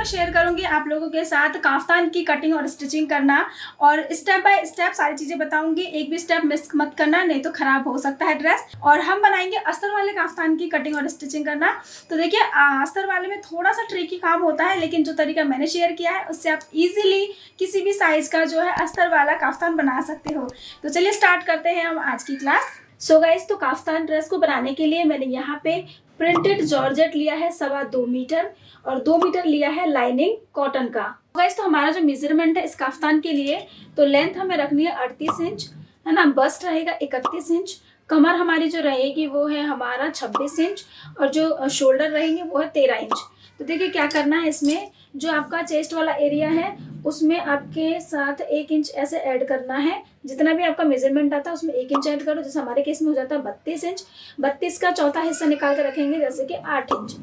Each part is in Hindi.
मैं शेयर करूंगी आप लोगों के साथ काफ्तान की कटिंग और स्टिचिंग करना, और स्टेप बाय स्टेप सारी चीज़ें बताऊंगी। एक भी स्टेप मिस मत करना, नहीं तो ख़राब हो सकता है ड्रेस। और हम बनाएंगे अस्तर वाले काफ्तान की कटिंग और स्टिचिंग करना। तो देखिए अस्तर वाले में थोड़ा सा ट्रिकी काम होता है, लेकिन जो तरीका मैंने शेयर किया है उससे आप ईजिली किसी भी साइज़ का जो है अस्तर वाला काफ्तान बना सकते हो। तो चलिए स्टार्ट करते हैं हम आज की क्लास। सो गाइस, तो काफ्तान ड्रेस को बनाने के लिए मैंने यहाँ पे प्रिंटेड जॉर्जेट लिया है 2.25 मीटर, और 2 मीटर लिया है लाइनिंग कॉटन का। गाइस, तो हमारा जो मेजरमेंट है इस काफ्तान के लिए, तो लेंथ हमें रखनी है 38 इंच, है ना। बस्ट रहेगा 31 इंच, कमर हमारी जो रहेगी वो है हमारा 26 इंच, और जो शोल्डर रहेंगे वो है 13 इंच। तो देखिए क्या करना है, इसमें जो आपका चेस्ट वाला एरिया है उसमें आपके साथ 1 इंच ऐसे ऐड करना है। जितना भी आपका मेजरमेंट आता है उसमें 1 इंच ऐड करो। जैसे हमारे केस में हो जाता है 32 इंच, 32 का चौथा हिस्सा निकाल कर रखेंगे, जैसे कि 8 इंच।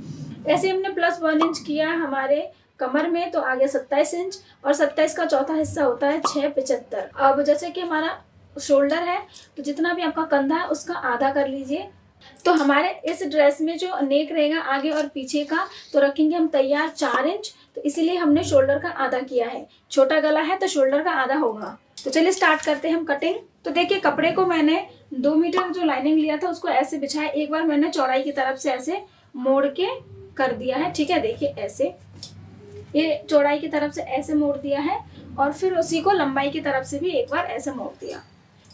ऐसे हमने प्लस 1 इंच किया हमारे कमर में, तो आगे 27 इंच, और 27 का चौथा हिस्सा होता है 6.75। अब जैसे कि हमारा शोल्डर है, तो जितना भी आपका कंधा है उसका आधा कर लीजिए। तो हमारे इस ड्रेस में जो नेक रहेगा आगे और पीछे का, तो रखेंगे हम तैयार 4 इंच, तो इसीलिए हमने शोल्डर का आधा किया है। छोटा गला है तो शोल्डर का आधा होगा। तो चलिए स्टार्ट करते हैं हम कटिंग। तो देखिए कपड़े को मैंने 2 मीटर जो लाइनिंग लिया था उसको ऐसे बिछाया, एक बार मैंने चौड़ाई की तरफ से ऐसे मोड़ के कर दिया है, ठीक है। देखिए ऐसे ये चौड़ाई की तरफ से ऐसे मोड़ दिया है, और फिर उसी को लंबाई की तरफ से भी एक बार ऐसे मोड़ दिया,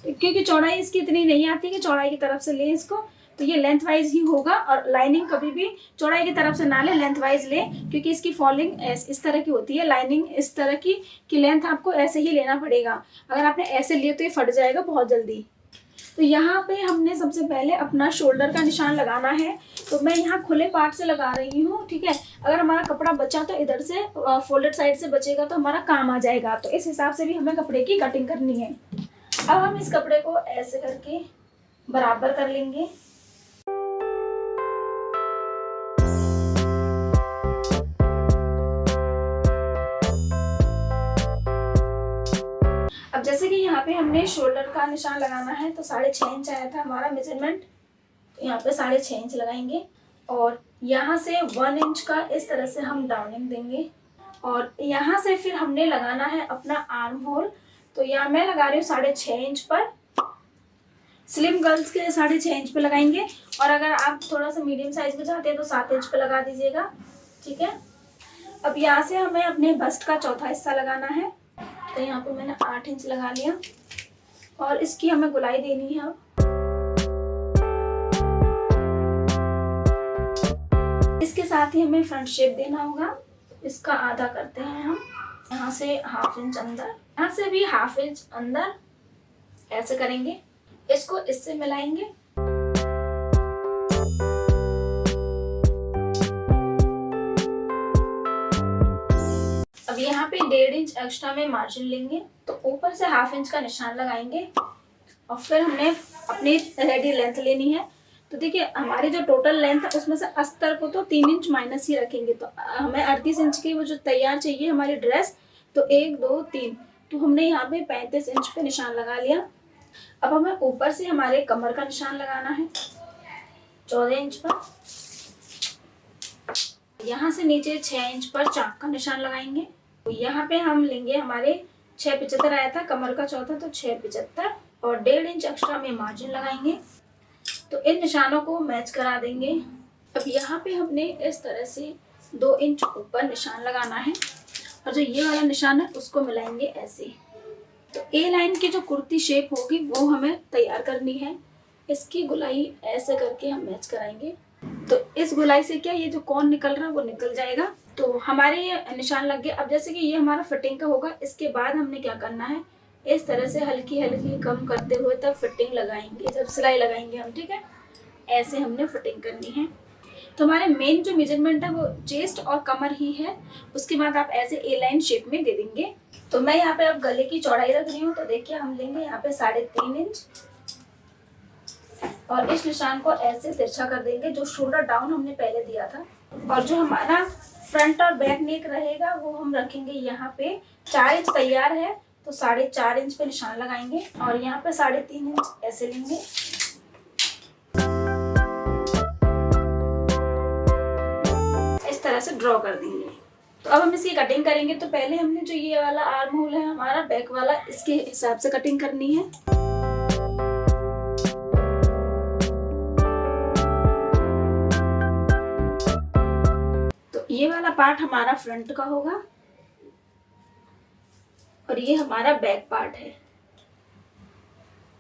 क्योंकि चौड़ाई इसकी इतनी नहीं आती कि चौड़ाई की तरफ से लें इसको, तो ये लेंथ वाइज ही होगा। और लाइनिंग कभी भी चौड़ाई की तरफ से ना ले, लेंथ वाइज ले, क्योंकि इसकी फॉलिंग इस तरह की होती है, लाइनिंग इस तरह की कि लेंथ आपको ऐसे ही लेना पड़ेगा। अगर आपने ऐसे लिए तो ये फट जाएगा बहुत जल्दी। तो यहाँ पे हमने सबसे पहले अपना शोल्डर का निशान लगाना है। तो मैं यहाँ खुले पार्ट से लगा रही हूँ, ठीक है। अगर हमारा कपड़ा बचा तो इधर से फोल्डेड साइड से बचेगा तो हमारा काम आ जाएगा। तो इस हिसाब से भी हमें कपड़े की कटिंग करनी है। अब हम इस कपड़े को ऐसे करके बराबर कर लेंगे। अब जैसे कि यहाँ पे हमने शोल्डर का निशान लगाना है, तो 6.5 इंच आया था हमारा मेजरमेंट, तो यहाँ पे 6.5 इंच लगाएंगे, और यहाँ से 1 इंच का इस तरह से हम डाउनिंग देंगे, और यहाँ से फिर हमने लगाना है अपना आर्म होल। तो यहाँ मैं लगा रही हूँ 6.5 इंच पर। स्लिम गर्ल्स के 6.5 इंच पे लगाएंगे, और अगर आप थोड़ा सा मीडियम साइज में चाहते हैं तो 7 इंच पे लगा दीजिएगा, ठीक है। अब यहाँ से हमें अपने बस्ट का चौथा हिस्सा लगाना है, तो यहाँ पे मैंने 8 इंच लगा लिया, और इसकी हमें गुलाई देनी है। अब इसके साथ ही हमें फ्रंट शेप देना होगा। इसका आधा करते हैं हम, यहाँ से 1/2 इंच अंदर, यहाँ से भी 1/2 इंच अंदर, ऐसे करेंगे। इसको इससे मिलाएंगे। अब यहाँ पे 1.5 इंच एक्स्ट्रा में मार्जिन लेंगे, तो ऊपर से 1/2 इंच का निशान लगाएंगे, और फिर हमने अपनी रेडी लेंथ लेनी है। तो देखिए हमारी जो टोटल लेंथ है उसमें से अस्तर को तो 3 इंच माइनस ही रखेंगे, तो हमें 38 इंच की वो जो तैयार चाहिए हमारी ड्रेस, तो 1 2 3, तो हमने यहाँ पे 35 इंच पे निशान लगा लिया। अब हमें ऊपर से हमारे कमर का निशान लगाना है 14 इंच पर। यहाँ से नीचे 6 इंच पर चाक का निशान लगाएंगे। तो यहाँ पे हम लेंगे हमारे 6.75 आया था कमर का चौथा, तो 6.75, और 1.5 इंच एक्स्ट्रा में मार्जिन लगाएंगे। तो इन निशानों को मैच करा देंगे। अब यहाँ पे हमने इस तरह से 2 इंच ऊपर निशान लगाना है, और जो ये वाला निशान है उसको मिलाएंगे ऐसे। तो ए लाइन की जो कुर्ती शेप होगी वो हमें तैयार करनी है। इसकी गुलाई ऐसे करके हम मैच कराएंगे, तो इस गुलाई से क्या ये जो कौन निकल रहा है वो निकल जाएगा। तो हमारे ये निशान लग गए। अब जैसे कि ये हमारा फिटिंग का होगा, इसके बाद हमने क्या करना है, इस तरह से हल्की हल्की कम करते हुए तब फिटिंग लगाएंगे, जब सिलाई लगाएंगे हम, ठीक है। ऐसे हमने फिटिंग करनी है। तो हमारे मेन जो मेजरमेंट है वो चेस्ट और कमर ही है, उसके बाद आप ऐसे ए लाइन शेप में दे देंगे। तो मैं यहाँ पे अब गले की चौड़ाई रख रही हूँ, तो देखिए हम लेंगे यहाँ पे 3.5 इंच, और इस निशान को ऐसे तिरछा कर देंगे जो शोल्डर डाउन हमने पहले दिया था। और जो हमारा फ्रंट और बैक नेक रहेगा वो हम रखेंगे यहाँ पे 4 इंच तैयार है, तो 4.5 इंच पे निशान लगाएंगे, और यहाँ पे 3.5 इंच ऐसे लेंगे। इस तरह से ड्रॉ कर देंगे। तो अब हम इसकी कटिंग करेंगे। तो पहले हमने जो ये वाला आर्म होल है हमारा बैक वाला, इसके हिसाब से कटिंग करनी है। तो ये वाला पार्ट हमारा फ्रंट का होगा और ये हमारा बैक पार्ट है,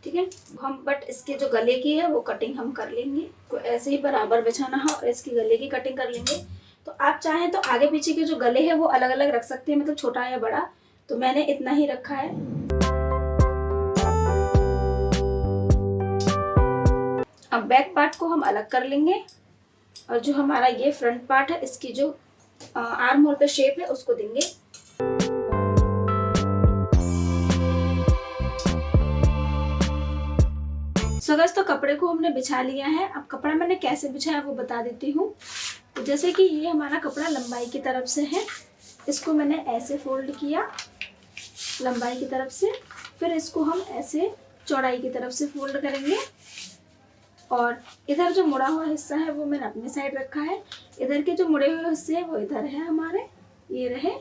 ठीक है। हम बट इसके जो गले की है वो कटिंग हम कर लेंगे। तो ऐसे ही बराबर बिछाना है और इसकी गले की कटिंग कर लेंगे। तो आप चाहें तो आगे पीछे के जो गले हैं वो अलग अलग रख सकते हैं, मतलब छोटा या बड़ा। तो मैंने इतना ही रखा है। अब बैक पार्ट को हम अलग कर लेंगे और जो हमारा ये फ्रंट पार्ट है इसकी जो आर्म होल पे शेप है उसको देंगे। सो गाइस, तो कपड़े को हमने बिछा लिया है। अब कपड़ा मैंने कैसे बिछाया वो बता देती हूँ। तो जैसे कि ये हमारा कपड़ा लंबाई की तरफ से है, इसको मैंने ऐसे फोल्ड किया लंबाई की तरफ से, फिर इसको हम ऐसे चौड़ाई की तरफ से फोल्ड करेंगे। और इधर जो मुड़ा हुआ हिस्सा है वो मैंने अपनी साइड रखा है, इधर के जो मुड़े हुए हिस्से हैं वो इधर है हमारे, ये रहे।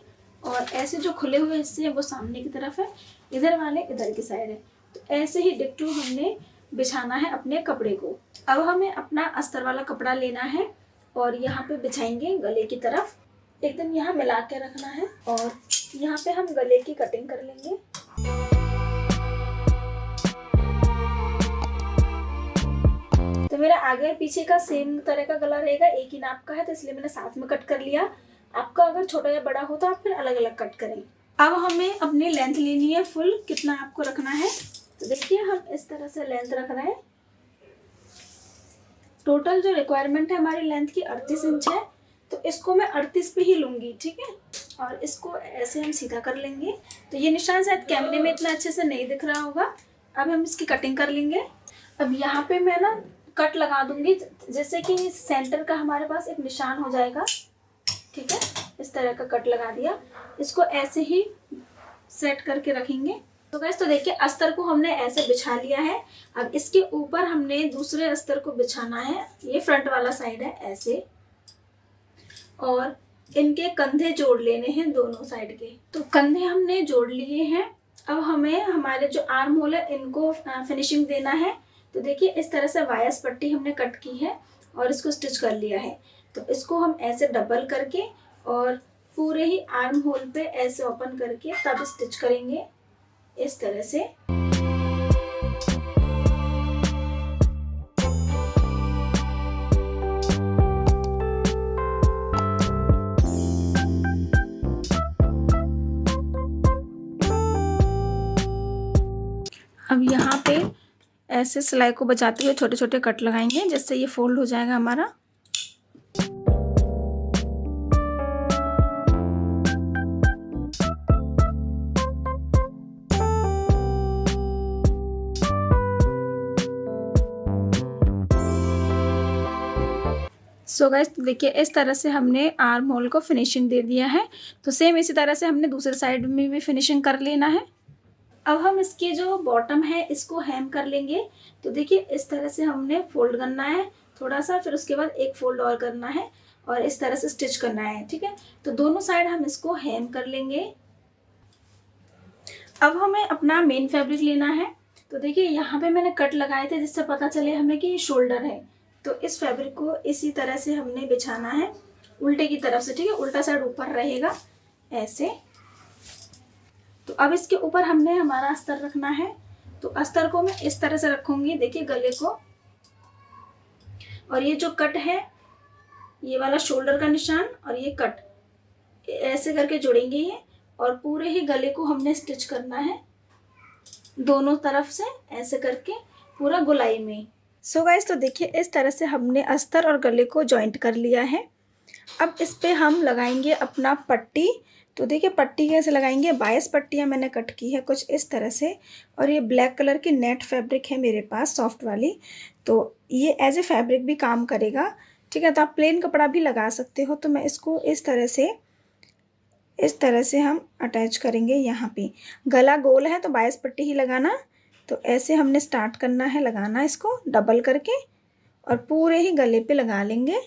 और ऐसे जो खुले हुए हिस्से हैं वो सामने की तरफ है, इधर वाले इधर की साइड है। तो ऐसे ही डिट्टो हमने बिछाना है अपने कपड़े को। अब हमें अपना अस्तर वाला कपड़ा लेना है और यहाँ पे बिछाएंगे गले की तरफ, एकदम यहाँ मिला के रखना है और यहाँ पे हम गले की कटिंग कर लेंगे। तो मेरा आगे और पीछे का सेम तरह का गला रहेगा, एक ही नाप का है, तो इसलिए मैंने साथ में कट कर लिया। आपका अगर छोटा या बड़ा हो तो आप फिर अलग अलग कट करें। अब हमें अपनी लेंथ लेनी है फुल, कितना आपको रखना है। तो देखिए हम इस तरह से लेंथ रख रहे हैं। टोटल जो रिक्वायरमेंट है हमारी लेंथ की 38 इंच है, तो इसको मैं 38 पे ही लूंगी, ठीक है। और इसको ऐसे हम सीधा कर लेंगे। तो ये निशान शायद कैमरे में इतना अच्छे से नहीं दिख रहा होगा। अब हम इसकी कटिंग कर लेंगे। अब यहाँ पे मैं ना कट लगा दूंगी, जैसे कि सेंटर का हमारे पास एक निशान हो जाएगा, ठीक है। इस तरह का कट लगा दिया, इसको ऐसे ही सेट करके रखेंगे। तो गाइस, तो देखिए अस्तर को हमने ऐसे बिछा लिया है। अब इसके ऊपर हमने दूसरे अस्तर को बिछाना है, ये फ्रंट वाला साइड है ऐसे, और इनके कंधे जोड़ लेने हैं दोनों साइड के। तो कंधे हमने जोड़ लिए हैं। अब हमें हमारे जो आर्म होल है इनको फिनिशिंग देना है। तो देखिए इस तरह से वायस पट्टी हमने कट की है और इसको स्टिच कर लिया है। तो इसको हम ऐसे डबल करके और पूरे ही आर्म होल पे ऐसे ओपन करके तब स्टिच करेंगे इस तरह से। अब यहाँ पे ऐसे सिलाई को बचाते हुए छोटे छोटे कट लगाएंगे, जिससे ये फोल्ड हो जाएगा हमारा। सो गाइस, देखिए इस तरह से हमने आर्म होल को फिनिशिंग दे दिया है। तो सेम इसी तरह से हमने दूसरे साइड में भी फिनिशिंग कर लेना है। अब हम इसके जो बॉटम है इसको हेम कर लेंगे। तो देखिए इस तरह से हमने फोल्ड करना है थोड़ा सा, फिर उसके बाद एक फोल्ड और करना है और इस तरह से स्टिच करना है, ठीक है। तो दोनों साइड हम इसको हेम कर लेंगे। अब हमें अपना मेन फैब्रिक लेना है। तो देखिए यहाँ पे मैंने कट लगाए थे जिससे पता चले हमें कि ये शोल्डर है। तो इस फैब्रिक को इसी तरह से हमने बिछाना है उल्टे की तरफ से, ठीक है। उल्टा साइड ऊपर रहेगा ऐसे। तो अब इसके ऊपर हमने हमारा अस्तर रखना है। तो अस्तर को मैं इस तरह से रखूंगी, देखिए गले को, और ये जो कट है ये वाला शोल्डर का निशान और ये कट ऐसे करके जुड़ेंगे ये, और पूरे ही गले को हमने स्टिच करना है दोनों तरफ से ऐसे करके पूरा गोलाई में। सो गाइस, तो देखिए इस तरह से हमने अस्तर और गले को जॉइंट कर लिया है। अब इस पे हम लगाएंगे अपना पट्टी। तो देखिए पट्टी कैसे लगाएंगे, 22 पट्टियाँ मैंने कट की है कुछ इस तरह से, और ये ब्लैक कलर की नेट फैब्रिक है मेरे पास सॉफ्ट वाली, तो ये एज ए फैब्रिक भी काम करेगा, ठीक है। तो आप प्लेन कपड़ा भी लगा सकते हो। तो मैं इसको इस तरह से हम अटैच करेंगे। यहाँ पे गला गोल है तो 22 पट्टी ही लगाना। तो ऐसे हमने स्टार्ट करना है लगाना, इसको डबल करके और पूरे ही गले पे लगा लेंगे।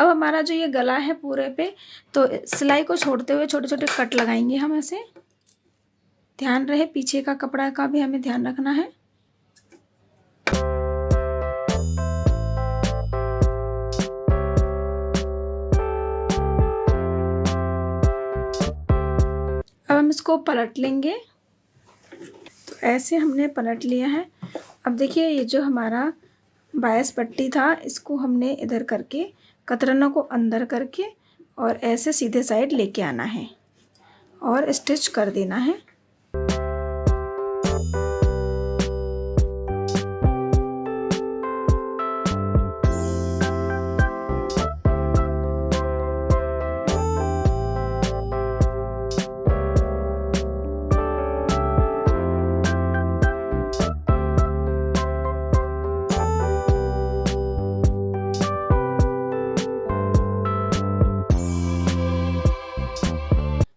अब हमारा जो ये गला है पूरे पे, तो सिलाई को छोड़ते हुए छोटे छोटे कट लगाएंगे हम ऐसे। ध्यान रहे पीछे का कपड़ा का भी हमें ध्यान रखना है। अब हम इसको पलट लेंगे। तो ऐसे हमने पलट लिया है। अब देखिए ये जो हमारा बायस पट्टी था, इसको हमने इधर करके कतरनों को अंदर करके और ऐसे सीधे साइड लेके आना है और स्टिच कर देना है।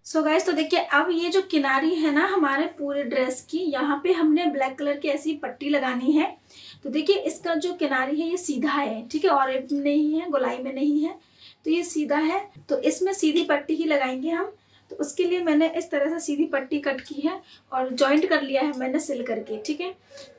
सो गाइस, तो देखिए अब ये जो किनारी है ना हमारे पूरे ड्रेस की, यहाँ पे हमने ब्लैक कलर की ऐसी पट्टी लगानी है। तो देखिए इसका जो किनारी है ये सीधा है, ठीक है, और नहीं है, गोलाई में नहीं है, तो ये सीधा है। तो इसमें सीधी पट्टी ही लगाएंगे हम। तो उसके लिए मैंने इस तरह से सीधी पट्टी कट की है और जॉइंट कर लिया है मैंने सिल करके, ठीक है।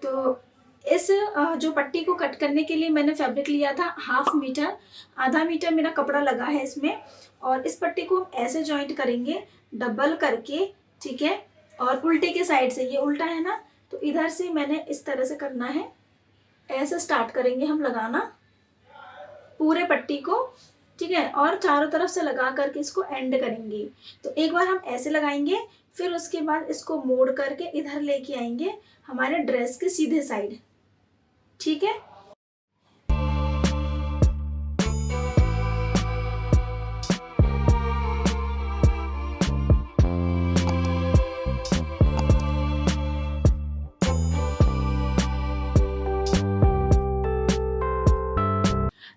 तो इस जो पट्टी को कट करने के लिए मैंने फैब्रिक लिया था 1/2 मीटर, आधा मीटर मेरा कपड़ा लगा है इसमें। और इस पट्टी को ऐसे जॉइंट करेंगे डबल करके, ठीक है। और उल्टे के साइड से, ये उल्टा है ना, तो इधर से मैंने इस तरह से करना है। ऐसे स्टार्ट करेंगे हम लगाना पूरे पट्टी को, ठीक है, और चारों तरफ से लगा करके इसको एंड करेंगे। तो एक बार हम ऐसे लगाएंगे, फिर उसके बाद इसको मोड़ करके इधर लेके आएंगे हमारे ड्रेस के सीधे साइड, ठीक है।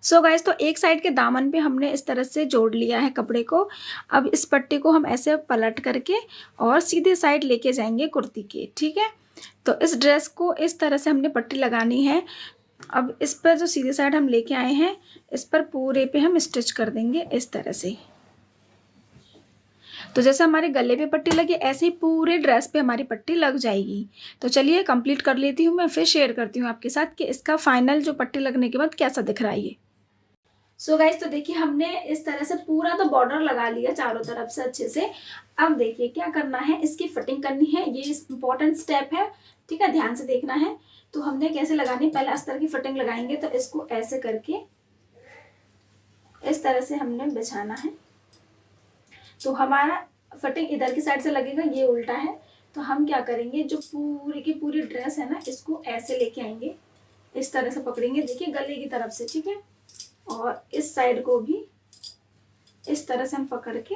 सो गाइस, तो एक साइड के दामन पे हमने इस तरह से जोड़ लिया है कपड़े को। अब इस पट्टी को हम ऐसे पलट करके और सीधे साइड लेके जाएंगे कुर्ती के, ठीक है। तो इस ड्रेस को इस तरह से हमने पट्टी लगानी है। अब इस पर जो सीधे साइड हम लेके आए हैं, इस पर पूरे पे हम स्टिच कर देंगे इस तरह से। तो जैसे हमारे गले पे पट्टी लगी, ऐसे ही पूरे ड्रेस पे हमारी पट्टी लग जाएगी। तो चलिए कंप्लीट कर लेती हूँ मैं, फिर शेयर करती हूँ आपके साथ कि इसका फाइनल जो पट्टी लगने के बाद कैसा दिख रहा है ये। सो गाइस, तो देखिए हमने इस तरह से पूरा तो बॉर्डर लगा लिया चारों तरफ से अच्छे से। अब देखिए क्या करना है, इसकी फिटिंग करनी है, ये इंपॉर्टेंट स्टेप है, ठीक है, ध्यान से देखना है। तो हमने कैसे लगानी, पहले अस्तर की फिटिंग लगाएंगे। तो इसको ऐसे करके इस तरह से हमने बिछाना है। तो हमारा फिटिंग इधर की साइड से लगेगा, ये उल्टा है। तो हम क्या करेंगे, जो पूरी की पूरी ड्रेस है ना, इसको ऐसे लेके आएंगे, इस तरह से पकड़ेंगे, देखिए गले की तरफ से, ठीक है। और इस साइड को भी इस तरह से हम पकड़ के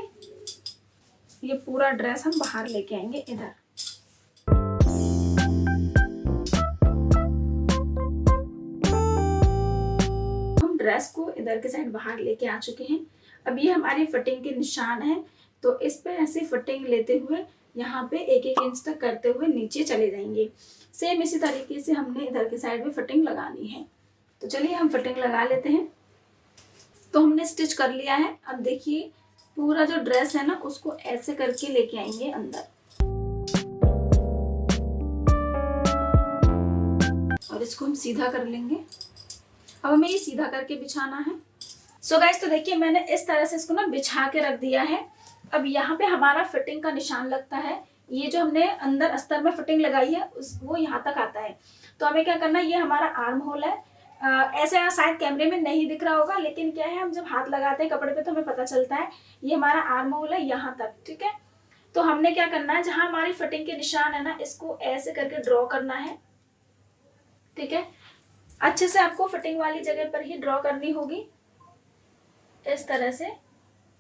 ये पूरा ड्रेस हम बाहर लेके आएंगे इधर। हम ड्रेस को इधर के साइड बाहर लेके आ चुके हैं। अब ये हमारी फिटिंग के निशान है। तो इस पे ऐसे फिटिंग लेते हुए यहाँ पे 1-1 इंच तक करते हुए नीचे चले जाएंगे। सेम इसी तरीके से हमने इधर के साइड में फिटिंग लगानी है। तो चलिए हम फिटिंग लगा लेते हैं। तो हमने स्टिच कर लिया है। अब देखिए पूरा जो ड्रेस है ना, उसको ऐसे करके लेके आएंगे अंदर और इसको हम सीधा कर लेंगे। अब हमें ये सीधा करके बिछाना है। सो गाइस, तो देखिए मैंने इस तरह से इसको ना बिछा के रख दिया है। अब यहाँ पे हमारा फिटिंग का निशान लगता है। ये जो हमने अंदर अस्तर में फिटिंग लगाई है वो यहाँ तक आता है। तो हमें क्या करना है, ये हमारा आर्म होल है। ऐसे शायद कैमरे में नहीं दिख रहा होगा, लेकिन क्या है, हम जब हाथ लगाते हैं कपड़े पे तो हमें पता चलता है। ये हमारा आर्म होल है यहाँ तक, ठीक है। तो हमने क्या करना है, जहाँ हमारी फिटिंग के निशान है ना, इसको ऐसे करके ड्रॉ करना है, ठीक है। अच्छे से आपको फिटिंग वाली जगह पर ही ड्रॉ करनी होगी इस तरह से।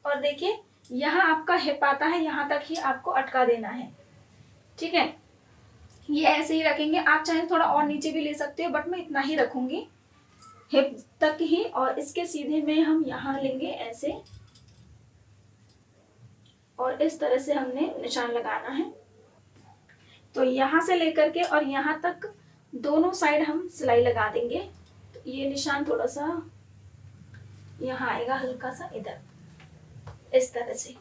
और देखिए यहाँ आपका हिप आता है, यहाँ तक ही आपको अटका देना है, ठीक है। ये ऐसे ही रखेंगे। आप चाहे थोड़ा और नीचे भी ले सकते हो, बट मैं इतना ही रखूंगी, हिप तक ही। और इसके सीधे में हम यहाँ लेंगे ऐसे, और इस तरह से हमने निशान लगाना है। तो यहाँ से लेकर के और यहाँ तक दोनों साइड हम सिलाई लगा देंगे। तो ये निशान थोड़ा सा यहाँ आएगा हल्का सा इधर, इस तरह से।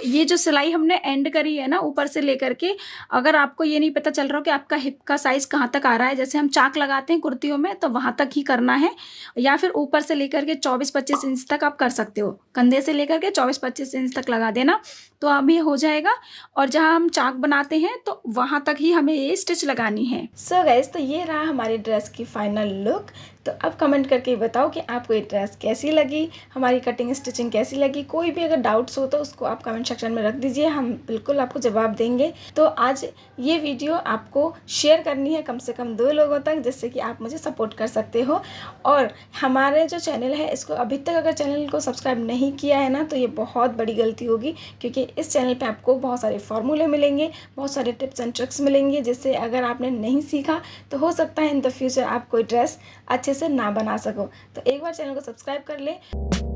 ये जो सिलाई हमने एंड करी है ना ऊपर से लेकर के, अगर आपको ये नहीं पता चल रहा हो कि आपका हिप का साइज़ कहाँ तक आ रहा है, जैसे हम चाक लगाते हैं कुर्तियों में तो वहाँ तक ही करना है, या फिर ऊपर से लेकर के 24-25 इंच तक आप कर सकते हो। कंधे से लेकर के 24-25 इंच तक लगा देना तो अब ये हो जाएगा। और जहाँ हम चाक बनाते हैं तो वहाँ तक ही हमें ये स्टिच लगानी है। सो गाइस, तो ये रहा हमारी ड्रेस की फाइनल लुक। तो अब कमेंट करके बताओ कि आपको ये ड्रेस कैसी लगी, हमारी कटिंग स्टिचिंग कैसी लगी। कोई भी अगर डाउट्स हो तो उसको आप कमेंट सेक्शन में रख दीजिए, हम बिल्कुल आपको जवाब देंगे। तो आज ये वीडियो आपको शेयर करनी है कम से कम 2 लोगों तक, जिससे कि आप मुझे सपोर्ट कर सकते हो। और हमारे जो चैनल है इसको अभी तक अगर चैनल को सब्सक्राइब नहीं किया है ना, तो ये बहुत बड़ी गलती होगी, क्योंकि इस चैनल पे आपको बहुत सारे फॉर्मूले मिलेंगे, बहुत सारे टिप्स एंड ट्रिक्स मिलेंगे, जिससे अगर आपने नहीं सीखा तो हो सकता है इन द फ्यूचर आप कोई ड्रेस अच्छे से ना बना सको। तो एक बार चैनल को सब्सक्राइब कर ले।